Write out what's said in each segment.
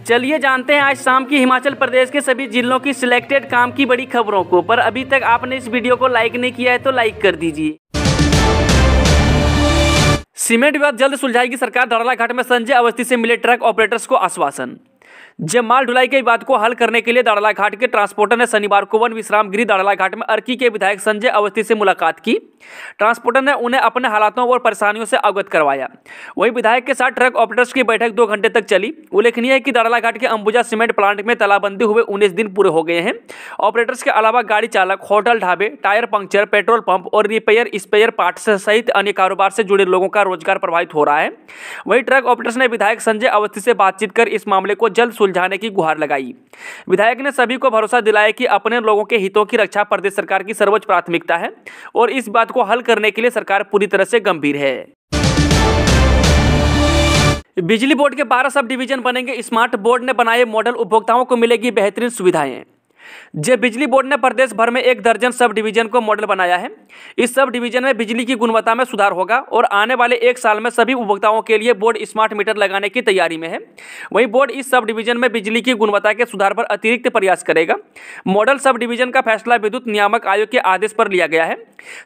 चलिए जानते हैं आज शाम की हिमाचल प्रदेश के सभी जिलों की सिलेक्टेड काम की बड़ी खबरों को। पर अभी तक आपने इस वीडियो को लाइक नहीं किया है तो लाइक कर दीजिए। सीमेंट विवाद जल्द सुलझाएगी सरकार, दाड़लाघाट में संजय अवस्थी से मिले ट्रक ऑपरेटर्स को आश्वासन। जब माल ढुलाई के विवाद को हल करने के लिए दाड़लाघाट के ट्रांसपोर्टर ने शनिवार को वन विश्राम गृह दाड़लाघाट में अर्की के विधायक संजय अवस्थी से मुलाकात की। ट्रांसपोर्टर ने उन्हें अपने हालातों और परेशानियों से अवगत करवाया। वहीं विधायक के साथ ट्रक ऑपरेटर्स की बैठक 2 घंटे तक चली। उल्लेखनीय है कि दाड़लाघाट के अंबुजा सीमेंट प्लांट में तालाबंदी हुए 19 दिन पूरे हो गए हैं। ऑपरेटर्स के अलावा गाड़ी चालक, होटल, ढाबे, टायर पंक्चर, पेट्रोल पंप और रिपेयर स्पेयर पार्ट्स सहित अन्य कारोबार से जुड़े लोगों का रोजगार प्रभावित हो रहा है। वहीं ट्रक ऑपरेटर्स ने विधायक संजय अवस्थी से बातचीत कर इस मामले को जल्द सुलझाने की गुहार लगाई। विधायक ने सभी को भरोसा दिलाया कि अपने लोगों के हितों की रक्षा प्रदेश सरकार की सर्वोच्च प्राथमिकता है और इस बात को हल करने के लिए सरकार पूरी तरह से गंभीर है। बिजली बोर्ड के 12 सब डिवीजन बनेंगे स्मार्ट। बोर्ड ने बनाए मॉडल, उपभोक्ताओं को मिलेगी बेहतरीन सुविधाएं। जे बिजली बोर्ड ने प्रदेश भर में 1 दर्जन सब डिवीजन को मॉडल बनाया है। इस सब डिवीजन में बिजली की गुणवत्ता में सुधार होगा और आने वाले 1 साल में सभी उपभोक्ताओं के लिए बोर्ड स्मार्ट मीटर लगाने की तैयारी में है। वहीं बोर्ड इस सब डिवीजन में बिजली की गुणवत्ता के सुधार पर अतिरिक्त प्रयास करेगा। मॉडल सब डिवीजन का फैसला विद्युत नियामक आयोग के आदेश पर लिया गया है।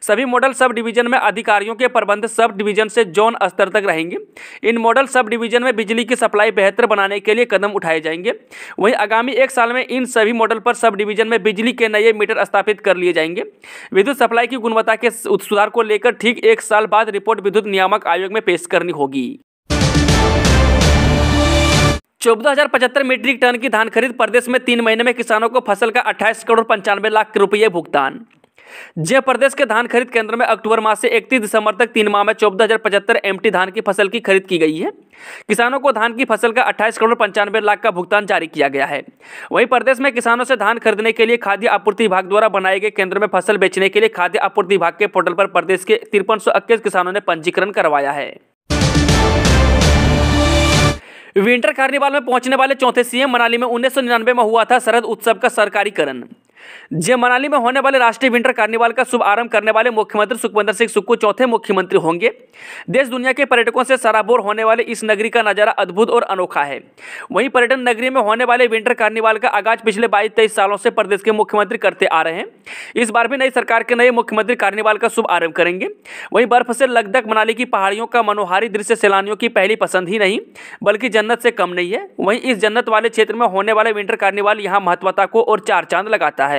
सभी मॉडल सब डिवीजन में अधिकारियों के प्रबंध सब डिवीजन से जोन स्तर तक रहेंगे। इन मॉडल सब डिवीजन में बिजली की सप्लाई बेहतर बनाने के लिए कदम उठाए जाएंगे। वहीं आगामी 1 साल में इन सभी मॉडल पर सब डिवीजन में बिजली के नए मीटर स्थापित कर लिए जाएंगे। विद्युत सप्लाई की गुणवत्ता के सुधार को लेकर ठीक 1 साल बाद रिपोर्ट विद्युत नियामक आयोग में पेश करनी होगी। 14,075 मीट्रिक टन की धान खरीद। प्रदेश में 3 महीने में किसानों को फसल का 28 करोड़ 95 लाख रुपये भुगतान। जय प्रदेश के धान खरीद केंद्र में अक्टूबर माह से 31 दिसंबर तक 3 माह में 14,075 एमटी धान की फसल की खरीद की गई है। किसानों को धान की फसल का 28 करोड़ 95 लाख का भुगतान जारी किया गया है। वहीं प्रदेश में किसानों से धान खरीदने के लिए खाद्य आपूर्ति विभाग द्वारा बनाए गए केंद्र में फसल बेचने के लिए खाद्य आपूर्ति विभाग के पोर्टल पर प्रदेश के 5321 किसानों ने पंजीकरण करवाया है। विंटर कार्निवाल में पहुंचने वाले चौथे सीएम। मनाली में 1999 में हुआ था शरद उत्सव का सरकारीकरण। जे मनाली में होने वाले राष्ट्रीय विंटर कार्निवाल का शुभारंभ करने वाले मुख्यमंत्री सुखविंदर सिंह सुक्खू चौथे मुख्यमंत्री होंगे। देश दुनिया के पर्यटकों से सराबोर होने वाले इस नगरी का नजारा अद्भुत और अनोखा है। वहीं पर्यटन नगरी में होने वाले विंटर कार्निवाल का आगाज पिछले 22-23 सालों से प्रदेश के मुख्यमंत्री करते आ रहे हैं। इस बार भी नई सरकार के नए मुख्यमंत्री कार्निवाल का शुभारंभ करेंगे। वहीं बर्फ से लकदक मनाली की पहाड़ियों का मनोहारी दृश्य सैलानियों की पहली पसंद ही नहीं बल्कि जन्नत से कम नहीं है। वहीं इस जन्नत वाले क्षेत्र में होने वाले विंटर कार्निवाल यहाँ महत्वता को और 4 चांद लगाता है।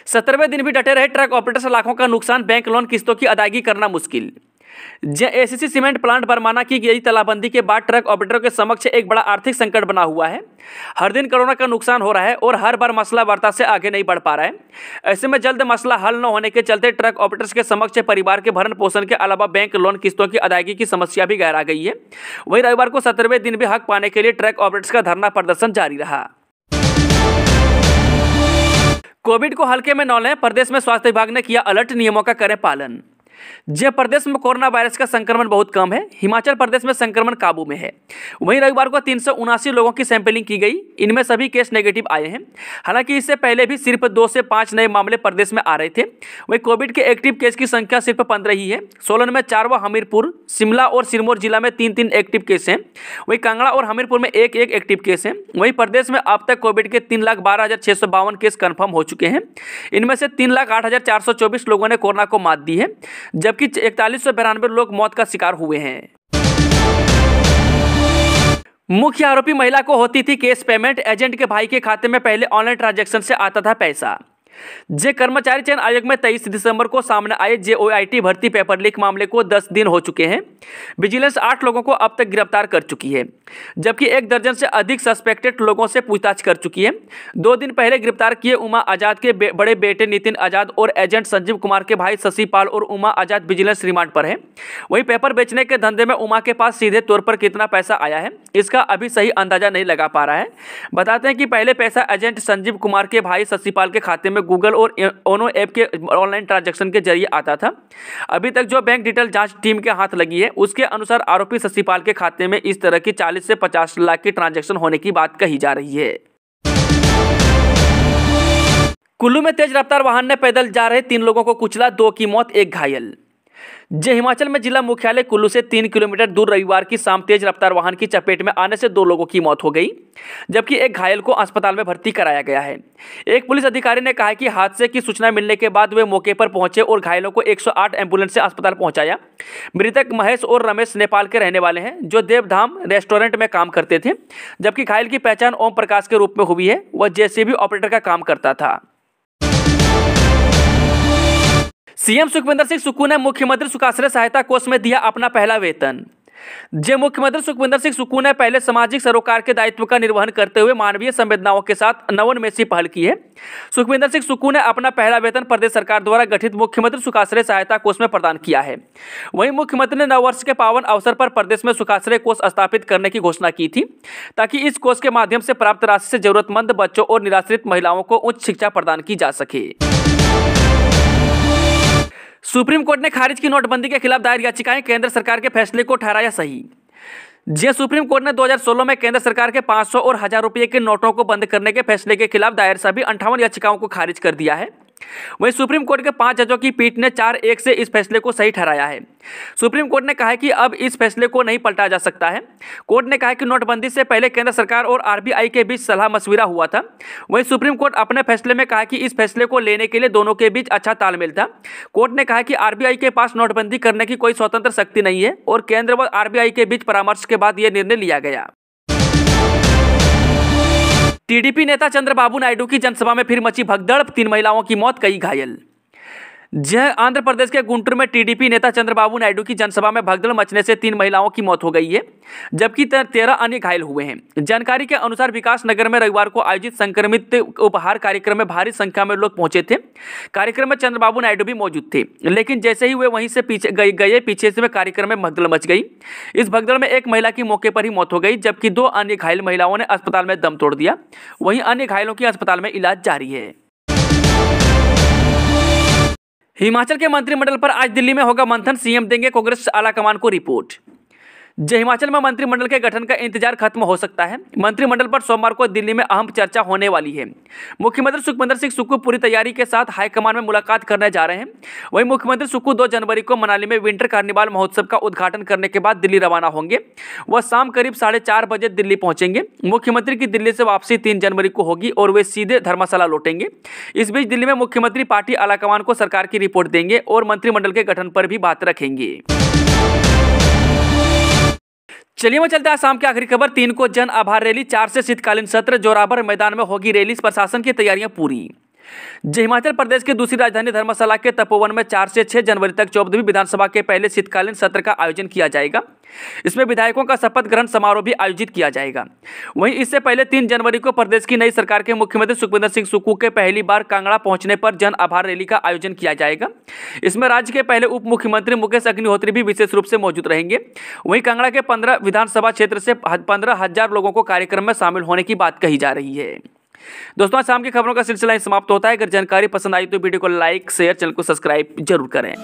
17वें दिन भी डटे रहे ट्रक ऑपरेटर्स। लाखों का नुकसान, बैंक लोन किस्तों की अदायगी करना मुश्किल। एसीसी सीमेंट प्लांट बरमाना की गई तालाबंदी के बाद ट्रक ऑपरेटरों के समक्ष एक बड़ा आर्थिक संकट बना हुआ है। हर दिन करोड़ों का नुकसान हो रहा है और हर बार मसला वार्ता से आगे नहीं बढ़ पा रहा है। ऐसे में जल्द मसला हल न होने के चलते ट्रक ऑपरेटर्स के समक्ष परिवार के भरण पोषण के अलावा बैंक लोन किस्तों की अदायगी की समस्या भी गहरा गई है। वहीं रविवार को 17वें दिन भी हक पाने के लिए ट्रक ऑपरेटर्स का धरना प्रदर्शन जारी रहा। कोविड को हल्के में न लें। प्रदेश में स्वास्थ्य विभाग ने किया अलर्ट, नियमों का करें पालन। जय प्रदेश में कोरोना वायरस का संक्रमण बहुत कम है। हिमाचल प्रदेश में संक्रमण काबू में है। वहीं रविवार को 379 लोगों की सैंपलिंग की गई। इनमें सभी केस नेगेटिव आए हैं। हालांकि इससे पहले भी सिर्फ 2 से 5 नए मामले प्रदेश में आ रहे थे। वहीं कोविड के एक्टिव केस की संख्या सिर्फ 15 ही है। सोलन में 4 व हमीरपुर, शिमला और सिरमौर जिला में 3-3 एक्टिव केस हैं। वहीं कांगड़ा और हमीरपुर में 1-1 एक्टिव केस हैं। वहीं प्रदेश में अब तक कोविड के 3,12,652 केस कन्फर्म हो चुके हैं। इनमें से 3,08,424 लोगों ने कोरोना को मात दी है, जबकि 4192 लोग मौत का शिकार हुए हैं। मुख्य आरोपी महिला को होती थी कैश पेमेंट। एजेंट के भाई के खाते में पहले ऑनलाइन ट्रांजैक्शन से आता था पैसा। जे कर्मचारी चयन आयोग में 23 दिसंबर को सामने आए जेओआईटी भर्ती पेपर लीक मामले को 10 दिन हो चुके हैं। विजिलेंस 8 लोगों को अब तक गिरफ्तार कर चुकी है, जबकि 1 दर्जन से अधिक सस्पेक्टेड लोगों से पूछताछ कर चुकी है। 2 दिन पहले गिरफ्तार किए उमा आजाद के बड़े बेटे नितिन आजाद और एजेंट संजीव कुमार के भाई शशि पाल और उमा आजाद विजिलेंस रिमांड पर है। वहीं पेपर बेचने के धंधे में उमा के पास सीधे तौर पर कितना पैसा आया है, इसका अभी सही अंदाजा नहीं लगा पा रहा है। बताते हैं कि पहले पैसा एजेंट संजीव कुमार के भाई शशि पाल के खाते में गूगल और ओनो ऐप के ऑनलाइन ट्रांजैक्शन के जरिए आता था। अभी तक जो बैंक डिटेल जांच टीम के हाथ लगी है, उसके अनुसार आरोपी शशि पाल के खाते में इस तरह की 40 से 50 लाख की ट्रांजैक्शन होने की बात कही जा रही है। कुल्लू में तेज रफ्तार वाहन ने पैदल जा रहे 3 लोगों को कुचला, 2 की मौत, 1 घायल। जय हिमाचल में जिला मुख्यालय कुल्लू से 3 किलोमीटर दूर रविवार की शाम तेज रफ्तार वाहन की चपेट में आने से 2 लोगों की मौत हो गई, जबकि एक घायल को अस्पताल में भर्ती कराया गया है। एक पुलिस अधिकारी ने कहा कि हादसे की सूचना मिलने के बाद वे मौके पर पहुंचे और घायलों को 108 एम्बुलेंस से अस्पताल पहुंचाया। मृतक महेश और रमेश नेपाल के रहने वाले हैं, जो देवधाम रेस्टोरेंट में काम करते थे, जबकि घायल की पहचान ओम प्रकाश के रूप में हुई है। वह जेसीबी ऑपरेटर का काम करता था। सीएम सुखविंदर सिंह सुक्खू ने मुख्यमंत्री सुखाश्रय सहायता कोष में दिया अपना पहला वेतन। मुख्यमंत्री सुखविंदर सिंह सुक्खू ने पहले सामाजिक सरोकार के दायित्व का निर्वहन करते हुए मानवीय संवेदनाओं के साथ नवोन्मेषी पहल की है। सुखविंदर सिंह सुक्खू ने अपना पहला वेतन प्रदेश सरकार द्वारा गठित मुख्यमंत्री सुखाश्रय सहायता कोष में प्रदान किया है। वहीं मुख्यमंत्री ने नववर्ष के पावन अवसर पर प्रदेश में सुखाश्रय कोष स्थापित करने की घोषणा की थी, ताकि इस कोष के माध्यम से प्राप्त राशि से जरूरतमंद बच्चों और निराश्रित महिलाओं को उच्च शिक्षा प्रदान की जा सके। सुप्रीम कोर्ट ने खारिज की नोटबंदी के खिलाफ दायर याचिकाएं, केंद्र सरकार के फैसले को ठहराया सही। सुप्रीम कोर्ट ने 2016 में केंद्र सरकार के 500 और 1000 रुपये के नोटों को बंद करने के फैसले के खिलाफ दायर सभी 58 याचिकाओं को खारिज कर दिया है। वहीं सुप्रीम कोर्ट के 5 जजों की पीठ ने 4-1 से इस फैसले को सही ठहराया है। सुप्रीम कोर्ट ने कहा है कि अब इस फैसले को नहीं पलटा जा सकता है। कोर्ट ने कहा है कि नोटबंदी से पहले केंद्र सरकार और आरबीआई के बीच सलाह मशविरा हुआ था। वहीं सुप्रीम कोर्ट अपने फैसले में कहा कि इस फैसले को लेने के लिए दोनों के बीच अच्छा तालमेल था। कोर्ट ने कहा कि आरबीआई के पास नोटबंदी करने की कोई स्वतंत्र शक्ति नहीं है और केंद्र व आरबीआई के बीच परामर्श के बाद यह निर्णय लिया गया। टीडीपी नेता चंद्रबाबू नायडू की जनसभा में फिर मची भगदड़, 3 महिलाओं की मौत, कई घायल। आंध्र प्रदेश के गुंटूर में टीडीपी नेता चंद्रबाबू नायडू की जनसभा में भगदड़ मचने से 3 महिलाओं की मौत हो गई है, जबकि 13 अन्य घायल हुए हैं। जानकारी के अनुसार विकास नगर में रविवार को आयोजित संक्रमित उपहार कार्यक्रम में भारी संख्या में लोग पहुंचे थे। कार्यक्रम में चंद्रबाबू नायडू भी मौजूद थे, लेकिन जैसे ही वे वहीं से पीछे से कार्यक्रम में भगदड़ मच गई। इस भगदड़ में एक महिला की मौके पर ही मौत हो गई, जबकि 2 अन्य घायल महिलाओं ने अस्पताल में दम तोड़ दिया। वहीं अन्य घायलों की अस्पताल में इलाज जारी है। हिमाचल के मंत्रिमंडल पर आज दिल्ली में होगा मंथन, सीएम देंगे कांग्रेस आलाकमान को रिपोर्ट। हिमाचल में मंत्रिमंडल के गठन का इंतजार खत्म हो सकता है। मंत्रिमंडल पर सोमवार को दिल्ली में अहम चर्चा होने वाली है। मुख्यमंत्री सुखविंदर सिंह सुक्खू पूरी तैयारी के साथ हाईकमान में मुलाकात करने जा रहे हैं। वहीं मुख्यमंत्री सुक्खू 2 जनवरी को मनाली में विंटर कार्निवाल महोत्सव का उद्घाटन करने के बाद दिल्ली रवाना होंगे। वह शाम करीब 4:30 बजे दिल्ली पहुंचेंगे। मुख्यमंत्री की दिल्ली से वापसी 3 जनवरी को होगी और वे सीधे धर्मशाला लौटेंगे। इस बीच दिल्ली में मुख्यमंत्री पार्टी आलाकमान को सरकार की रिपोर्ट देंगे और मंत्रिमंडल के गठन पर भी बात रखेंगे। चलिए मैं चलते हैं शाम की आखिरी खबर। 3 को जन आभार रैली, 4 से शीतकालीन सत्र, जोरावर मैदान में होगी रैली, प्रशासन की तैयारियां पूरी। हिमाचल प्रदेश की दूसरी राजधानी धर्मशाला के तपोवन में 4 से 6 जनवरी तक 14वीं विधानसभा के पहले शीतकालीन सत्र का आयोजन किया जाएगा। इसमें विधायकों का शपथ ग्रहण समारोह भी आयोजित किया जाएगा। वहीं इससे पहले 3 जनवरी को प्रदेश की नई सरकार के मुख्यमंत्री सुखविंदर सिंह सुक्खू के पहली बार कांगड़ा पहुंचने पर जन आभार रैली का आयोजन किया जाएगा। इसमें राज्य के पहले उप मुख्यमंत्री मुकेश अग्निहोत्री भी विशेष रूप से मौजूद रहेंगे। वहीं कांगड़ा के 15 विधानसभा क्षेत्र से 15,000 लोगों को कार्यक्रम में शामिल होने की बात कही जा रही है। दोस्तों, आज शाम की खबरों का सिलसिला समाप्त होता है। अगर जानकारी पसंद आई तो वीडियो को लाइक, शेयर, चैनल को सब्सक्राइब जरूर करें।